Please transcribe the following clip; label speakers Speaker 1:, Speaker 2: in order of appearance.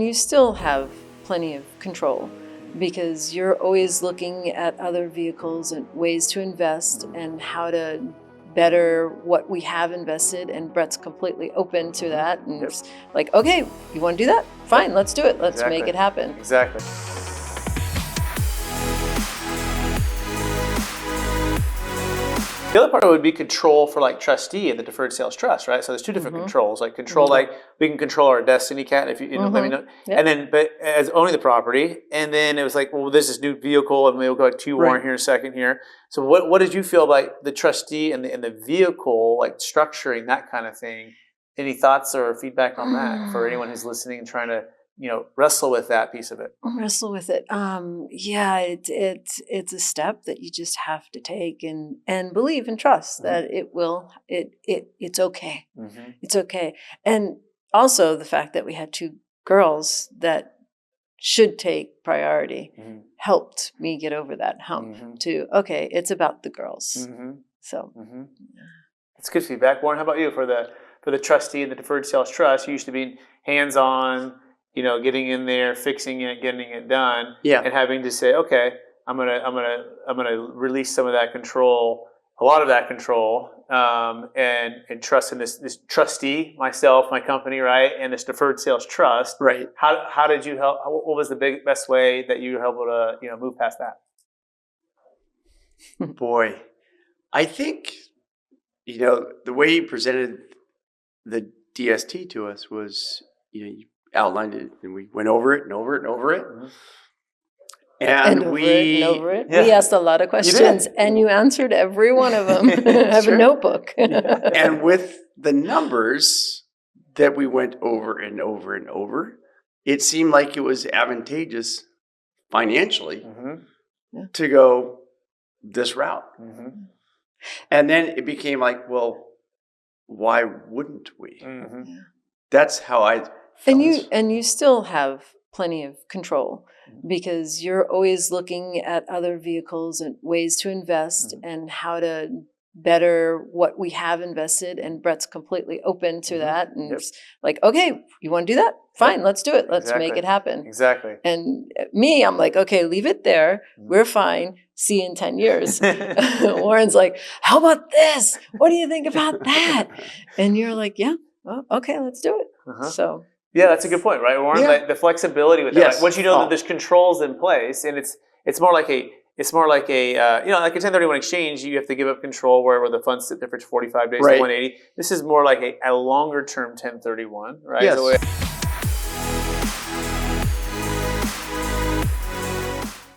Speaker 1: you still have plenty of control because you're always looking at other vehicles and ways to invest and how to better what we have invested, and Brett's completely open to that, and it's like, okay, you want to do that? Fine, let's do it. Let's make it happen.
Speaker 2: Exactly. The other part would be control for like trustee and the deferred sales trust, right? So there's two different controls. Like control, like we can control our destiny cat if you know, let me know. And then, but as owning the property, and then it was like, well, there's this new vehicle, and we'll go to Warren here in a second here. So what did you feel about the trustee and the vehicle, like structuring that kind of thing? Any thoughts or feedback on that for anyone who's listening and trying to, you know, wrestle with that piece of it?
Speaker 1: Wrestle with it. Yeah, it's a step that you just have to take and believe and trust that it's okay. It's okay. And also the fact that we had two girls that should take priority helped me get over that hump to, okay, it's about the girls. So
Speaker 2: that's good feedback. Warren, how about you for the trustee and the deferred sales trust? You used to be hands-on, you know, getting in there, fixing it, getting it done, and having to say, okay, I'm gonna release some of that control, a lot of that control, and trust in this trustee, myself, my company, right, and this deferred sales trust.
Speaker 3: Right.
Speaker 2: How did you help? What was the best way that you were able to, you know, move past that?
Speaker 3: Boy, I think, you know, the way you presented the DST to us was, you know, you outlined it and we went over it and over it and over it. And over
Speaker 1: it. We asked a lot of questions and you answered every one of them. I have a notebook.
Speaker 3: And with the numbers that we went over and over and over, it seemed like it was advantageous financially to go this route. And then it became like, well, why wouldn't we? That's how I felt.
Speaker 1: And you still have plenty of control because you're always looking at other vehicles and ways to invest and how to better what we have invested, and Brett's completely open to that, and it's like, okay, you want to do that? Fine, let's do it. Let's make it happen.
Speaker 2: Exactly.
Speaker 1: And me, I'm like, okay, leave it there. We're fine. See you in 10 years. Warren's like, how about this? What do you think about that? And you're like, yeah, well, okay, let's do it. So
Speaker 2: yeah, that's a good point, right, Warren? Like the flexibility with that. Like, once you know that there's controls in place, and it's more like a you know, like a 1031 exchange, you have to give up control where the funds sit there for 45 days to 180. This is more like a longer term 1031, right?
Speaker 3: Yes.